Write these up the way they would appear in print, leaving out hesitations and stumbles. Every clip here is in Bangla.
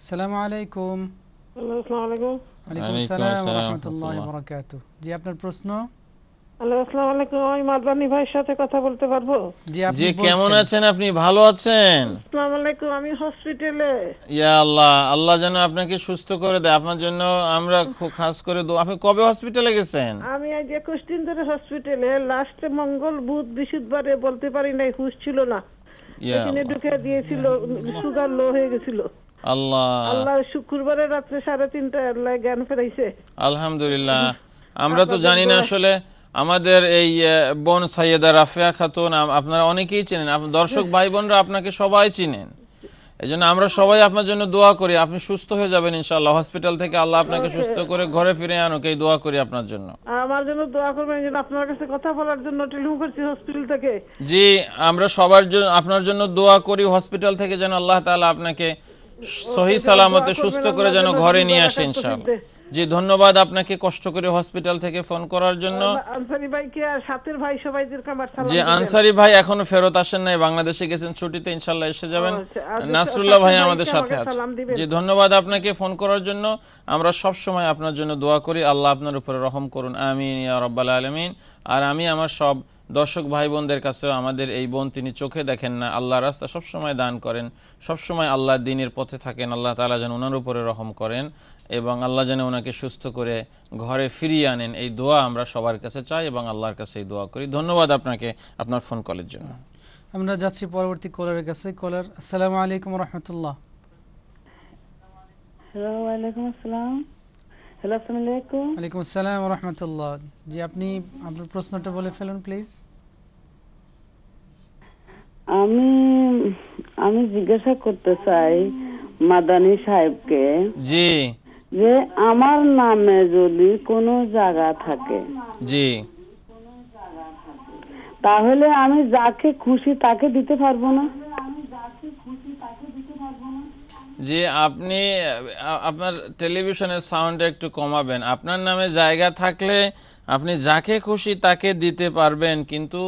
আসসালামু আলাইকুম। হ্যালো, আসসালামু আলাইকুম। ওয়ালাইকুম ওয়ালাইকুম আসসালাম ওয়া আসসালাম রাহমাতুল্লাহি ওয়া রাহমাতুল্লাহ। বারাকাতুহু। জি, আপনার প্রশ্ন? হ্যালো, আসসালামু আলাইকুম। আমি মাদবানি ভাইয়ের সাথে কথা বলতে পারবো? জি, জি, আপনি কেমন বলছেন। আছেন আপনি? ভালো আছেন? আসসালামু আলাইকুম। আমি হসপিটালে। ইয়া আল্লাহ, আল্লাহ যেন আপনাকে সুস্থ করে দেয়। আপনার জন্য আমরা খুব খাস করে দোয়া। আপনি কবে হসপিটালে গেছেন? আমি আজ 21 দিন ধরে হসপিটালে। লাস্টে মঙ্গল, বুধ, বৃহস্পতিবারে বলতে পারি নাই, হুঁশ ছিল না। ইয়া এখানে আল্লাহ, ঢুকে দিয়েছিল, সুগার লো হয়ে গেছিল। আল্লাহ, আল্লাহ শুক্রবারে রাত্রে 3:30টায় আল্লাহ জ্ঞান ফেরাইছে। আলহামদুলিল্লাহ। আমরা তো আপনাদের জানি না দোয়া। আসলে আমাদের এই বোন সাইয়েদা রাফিয়া খাতুন, আপনারা অনেকেই চেনেন, দর্শক ভাই বোনরা আপনাকে সবাই চিনেন। এই জন্য আমরা সবাই আপনার জন্য দোয়া করি, আপনি সুস্থ হয়ে যাবেন ইনশাআল্লাহ। হসপিটাল থেকে আল্লাহ আপনাকে সুস্থ করে ঘরে ফিরে আনুক, এই দোয়া করি আপনার জন্য। আমার জন্য দোয়া করবেন। এই জন্য আপনার কাছে কথা বলার জন্য টেলিফোন করছি হসপিটাল থেকে। জি, আমরা সবার জন্য আপনার জন্য দোয়া করি, হসপিটাল থেকে যেন আল্লাহ তাআলা আপনাকে সহি সালামতে সুস্থ করে যেন ঘরে নিয়ে আসে ইনশাআল্লাহ। জি, ধন্যবাদ আপনাকে কষ্ট করে হসপিটাল থেকে ফোন করার জন্য। আনসারি ভাইকে আর সাথের ভাই সবাইদেরকে আমার সালাম যে দিবেন। আনসারি ভাই এখনো ফেরত আসেন নাই, বাংলাদেশে গেছেন ছুটিতে, ইনশাআল্লাহ এসে যাবেন। আচ্ছা, আচ্ছা, নাসরুল্লাহ ভাই সাথের আমাদের ভাইকে সাথে আমাকে আছে। সালাম দিবেন। জি, ধন্যবাদ আপনাকে ফোন করার জন্য। আমরা সব সময় আপনার জন্য দোয়া করি, আল্লাহ আপনার উপরে রহম করুন, আমিন ইয়া রাব্বাল আলামিন। আর আমি আমার সব দর্শক ভাই বোনদের কাছেও, আমাদের এই বোন তিনি চোখে দেখেন না, আল্লাহর রাস্তা সব সময় দান করেন, সব সময় আল্লাহর দ্বীনের পথে থাকেন। আল্লাহ তাআলা যেন ওনার উপরে রহম করেন এবং আল্লাহ যেন ওনাকে সুস্থ করে ঘরে ফিরিয়ে আনেন, এই দোয়া আমরা সবার কাছে চাই এবং আল্লাহর কাছে এই দোয়া করি। ধন্যবাদ আপনাকে আপনার ফোন কলের জন্য। আমরা যাচ্ছি পরবর্তী কলারের কাছে। কলার, আসসালামু আলাইকুম ওয়া রাহমাতুল্লাহ। হ্যালো, ওয়ালাইকুম আসসালাম। হ্যালো, আসসালামু আলাইকুম। ওয়ালাইকুম আসসালাম ওয়া রাহমাতুল্লাহ। জি, আপনি আপনার প্রশ্নটা বলে ফেলুন প্লিজ। আমি আমি জিজ্ঞাসা করতে চাই মাদানী সাহেবকে জি যে আমার নামে যদি কোনো জায়গা থাকে জি তাহলে আমি যাকে খুশি তাকে দিতে পারবো না? জি, আপনি আপনার টেলিভিশনের সাউন্ডটা একটু কমাবেন। আপনার নামে জায়গা থাকলে আপনি যাকে খুশি তাকে দিতে পারবেন, কিন্তু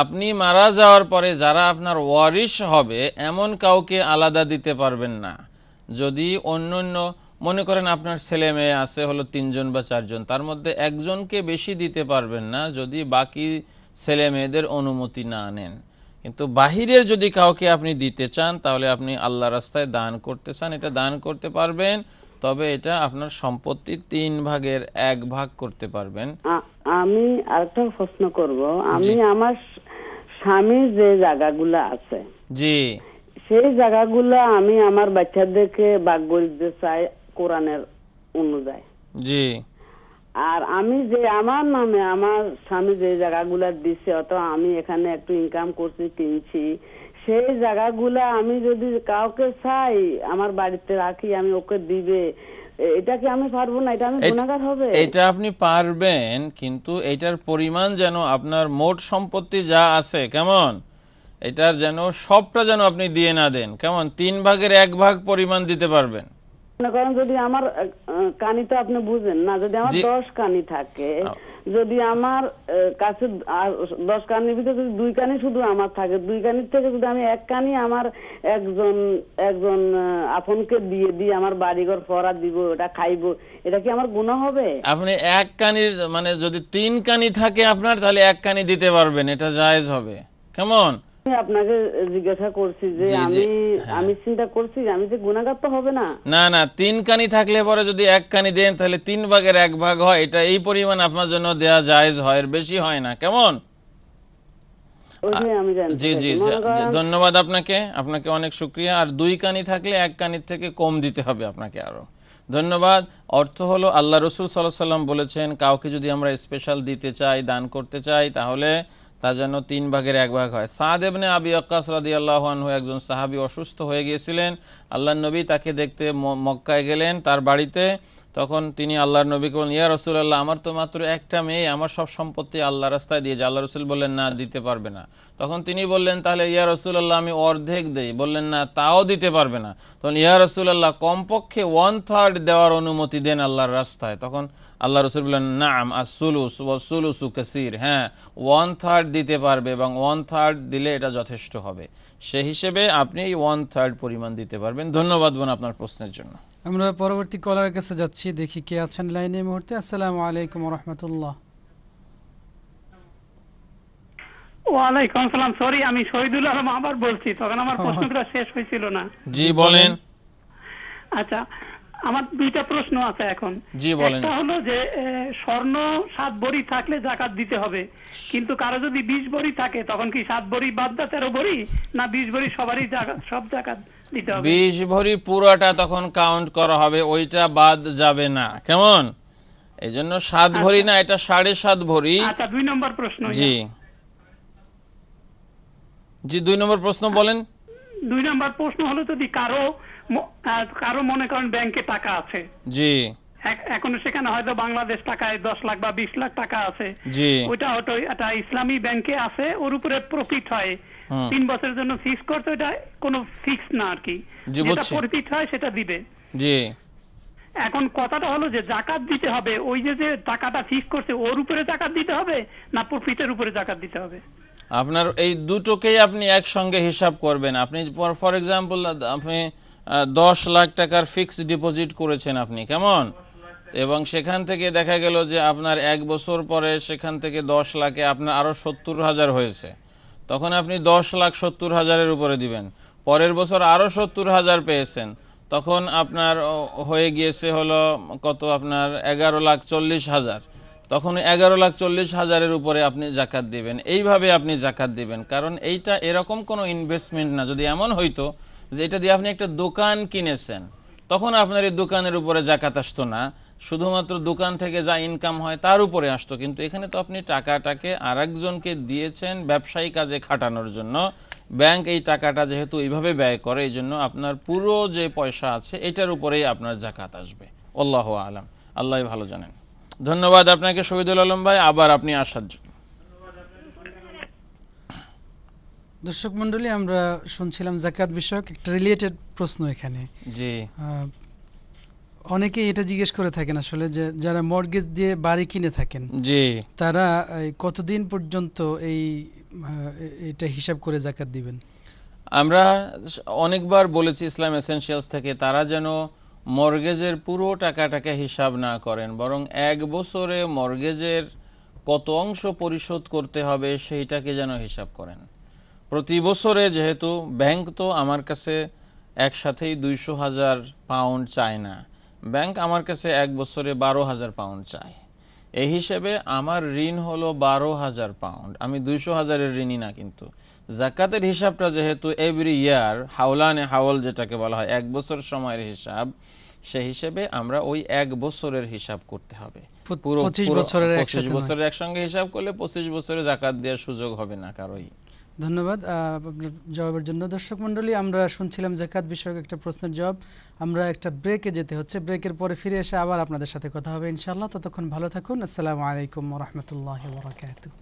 আপনি মারা যাওয়ার পরে যারা আপনার ওয়ারিশ হবে এমন কাউকে আলাদা দিতে পারবেন না। যদি অন্য অন্য মনে করেন আপনার ছেলে মেয়ে আছে হলো 3 জন বা 4 জন, তার মধ্যে একজনকে বেশি দিতে পারবেন না যদি বাকি ছেলে মেয়েদের অনুমতি না নেন। কিন্তু বাহিরের যদি কাউকে আপনি দিতে চান, তাহলে আপনি আল্লাহ রাস্তায় দান করতে চান, এটা দান করতে পারবেন, তবে এটা আপনার সম্পত্তির 3 ভাগের 1 ভাগ করতে পারবেন। আমি আরেকটা প্রশ্ন করব। আমি জি আমার স্বামীর যে জায়গাগুলো আছে জি সেই জায়গাগুলো আমি আমার বাচ্চাদেরকে ভাগ করে দিতে চাই কোরআনের অনুযায়ী। জি আর আমি যে আমার নামে আমার স্বামী যে জায়গাগুলা দিছে, অথবা আমি এখানে একটু ইনকাম করছি, কিনছি, সেই জায়গাগুলা আমি যদি কাউকে চাই আমার বাড়িতে রাখি, আমি ওকে দিবে, এটা কি আমি পারবো না? এটা আমি গুনাহগার হবে? এটা আপনি পারবেন, কিন্তু এটার পরিমাণ যেন আপনার মোট সম্পত্তি যা আছে, কেমন, এটার যেন সবটা যেন আপনি দিয়ে না দেন, কেমন, 3 ভাগের 1 ভাগ পরিমাণ দিতে পারবেন। মনে করেন যদি আমার কানি তো আপনি বুঝেন না, যদি আমার 10 কানি থাকে, যদি আমার কাছে 10 কানির ভিতরে যদি 2 কানি শুধু আমার থাকে, 2 কানির থেকে যদি আমি 1 কানি আমার একজন একজন আপনকে দিয়ে আমার বাড়িঘর ফরা দিব, ওটা খাইবো, এটা কি আমার গুনাহ হবে? আপনি 1 কানির মানে যদি 3 কানি থাকে আপনার, তাহলে 1 কানি দিতে পারবেন, এটা জায়েজ হবে, কেমন। আমি আপনাকে জিজ্ঞাসা করছি যে আমি চিন্তা করছি আমি যে গুনাহগার তো হবে না। না না, 3 কানি থাকলে পরে যদি 1 কানি দেন তাহলে 3 ভাগের 1 ভাগ হয়, এটা এই পরিমাণ আপনার জন্য দেয়া জায়েজ হয়, এর বেশি হয় না, কেমন। জি জি, ধন্যবাদ আপনাকে, আপনাকে অনেক শুকরিয়া। আর 2 কানি থাকলে 1 কানির থেকে কম দিতে হবে আপনাকে আরো। ধন্যবাদ। অর্থ হলো আল্লাহ রসুল সাল্লাল্লাহু আলাইহি সাল্লাম বলেছেন, কাউকে যদি আমরা স্পেশাল দিতে চাই, দান করতে চাই, তাহলে তা যেন 3 ভাগের 1 ভাগ হয়। সাদ ইবনে আবি ওয়াক্কাস রাদিয়াল্লাহু আনহু একজন সাহাবী অসুস্থ হয়ে গিয়েছিলেন, আল্লাহর নবী তাকে দেখতে মক্কায় গেলেন তার বাড়িতে। তখন তিনি আল্লাহর নবীকে বললেন, ইয়া রাসূলুল্লাহ, আমার তো মাত্র একটা মেয়ে, আমার সব সম্পত্তি আল্লাহ রাস্তায় দিয়ে যায়। আল্লাহ রাসূল বললেন, না, দিতে পারবে না। তখন তিনি বললেন, তাহলে ইয়া রাসূলুল্লাহ আমি অর্ধেক দেই। বললেন, না, তাও দিতে পারবে না। তখন ইয়া রাসূলুল্লাহ কমপক্ষে 1/3 দেওয়ার অনুমতি দেন আল্লাহর রাস্তায়। তখন আল্লাহ রাসূল বলেন নাম আসুলুস ওয়াসুলুসু কাসীর, হ্যাঁ 1/3 দিতে পারবে এবং 1/3 দিলে এটা যথেষ্ট হবে। সেই হিসেবে আপনি 1/3 পরিমাণ দিতে পারবেন। ধন্যবাদ বোন আপনার প্রশ্নের জন্য। আমরা পরবর্তী কলারের কাছে যাচ্ছি, দেখি কে আছেন লাইনে এই মুহূর্তে। আসসালামু আলাইকুম ওয়া রাহমাতুল্লাহ। ওয়ালাইকুম আসসালাম। সরি, আমি শহীদুল আলম আবার বলছি, তখন আমার প্রশ্নটা শেষ হয়েছিল না। জি বলেন। আচ্ছা, আমার দুইটা প্রশ্ন আছে এখন। জি বলেন। একটা হলো যে স্বর্ণ 7 ভরি থাকলে যাকাত দিতে হবে, কিন্তু কারো যদি 20 ভরি থাকে তখন কি 7 ভরি বাদ দা 13 ভরি, না 20 ভরি সবারই সব যাকাত দিতে হবে? 20 ভরি পুরোটা তখন কাউন্ট করা হবে, ওইটা বাদ যাবে না। কেমন? এইজন্য 7 ভরি না, এটা 7.5 ভরি। আচ্ছা, 2 নম্বর প্রশ্ন। জি জি 2 নম্বর প্রশ্ন বলেন। 2 নম্বর প্রশ্ন হলো যদি কারো মনে করেন ব্যাংকে টাকা আছে, জি এখন সেখানে হয়তো বাংলাদেশ টাকায় 10 লাখ বা 20 লাখ টাকা আছে, জি ওইটা হয়তো একটা ইসলামী ব্যাংকে আছে, ওর উপরে প্রফিট হয় 3 বছরের জন্য ফিক্স করতে, ওটা কোনো ফিক্স না আর কি, যেটা প্রফিট হয় সেটা দিবে। জি এখন কথাটা হলো যে যাকাত দিতে হবে ওই যে টাকাটা ফিক্স করছে ওর উপরে যাকাত দিতে হবে না প্রফিটের উপরে যাকাত দিতে হবে? আপনার এই দুটোকেই আপনি একসঙ্গে হিসাব করবেন। আপনি ফর এক্সাম্পল আপনি 10 লাখ টাকার ফিক্সড ডিপোজিট করেছেন আপনি, কেমন, এবং সেখান থেকে দেখা গেল যে আপনার 1 বছর পরে সেখান থেকে 10 লাখে আপনার আরো 70,000 হয়েছে, তখন আপনি 10,70,000-এর উপরে দিবেন। পরের বছর আরো 70,000 পেয়েছেন, তখন আপনার হয়ে গিয়েছে হলো কত, আপনার 11,40,000, তখন 11,40,000-এর উপরে আপনি যাকাত দিবেন। এইভাবে আপনি যাকাত দিবেন, কারণ এইটা এরকম কোনো ইনভেস্টমেন্ট না। যদি এমন হইতো যে এটা দিয়ে আপনি একটা দোকান কিনেছেন, তখন আপনার এই দোকানের উপরে যাকাত আসতো না, শুধুমাত্র দোকান থেকে যা ইনকাম হয় তার উপরে আসতো। কিন্তু এখানে তো আপনি টাকাটাকে আরেকজনকে দিয়েছেন ব্যবসায়ী কাজে খাটানোর জন্য, ব্যাংক এই টাকাটা যেহেতু এইভাবে ব্যয় করে, এই জন্য আপনার পুরো যে পয়সা আছে এটার উপরেই আপনার যাকাত আসবে। আল্লাহু আলাম, আল্লাহ ভালো জানেন। ধন্যবাদ আপনাকে শহীদুল আলম ভাই, আবার আপনি আসার জন্য। দর্শক মণ্ডলী, আমরা শুনছিলাম যাকাত বিষয়ক একটা রিলেটেড প্রশ্ন এখানে। জি অনেকেই এটা জিজ্ঞেস করে থাকেন আসলে যে যারা মর্টগেজ দিয়ে বাড়ি কিনে থাকেন, জি তারা কতদিন পর্যন্ত এটা হিসাব করে যাকাত দিবেন? আমরা অনেকবার বলেছি ইসলাম এসেনশিয়ালস থেকে, তারা যেন মর্গেজের পুরো টাকাটাকে হিসাব না করেন, বরং 1 বছরে মর্গেজের কত অংশ পরিশোধ করতে হবে সেইটাকে যেন হিসাব করেন। প্রতি বছরে, যেহেতু ব্যাংক তো আমার কাছে একসাথেই 200,000 পাউন্ড চায় না, ব্যাংক আমার কাছে 1 বছরে 12,000 পাউন্ড চায়। এই হিসেবে আমার ঋণ হলো 12,000 পাউন্ড, আমি 200,000-এর ঋণই না। কিন্তু যাকাতের হিসাবটা যেহেতু এভরি ইয়ার, হাওলানে হাওল যেটাকে বলা হয়, 1 বছর সময়ের হিসাব, সেই হিসেবে আমরা ওই 1 বছরের হিসাব করতে হবে। পুরো 25 বছরের একসঙ্গে হিসাব করলে 25 বছরে যাকাত দেওয়ার সুযোগ হবে না কারোই। ধন্যবাদ আপনার জবাবের জন্য। দর্শক মণ্ডলী, আমরা শুনছিলাম যাকাত বিষয়ক একটা প্রশ্নের জবাব। আমরা একটা ব্রেকে যেতে হচ্ছে, ব্রেকের পরে ফিরে এসে আবার আপনাদের সাথে কথা হবে ইনশাআল্লাহ। ততক্ষণ ভালো থাকুন। আসসালামু আলাইকুম ওয়া রাহমাতুল্লাহি ওয়া বারাকাতুহু।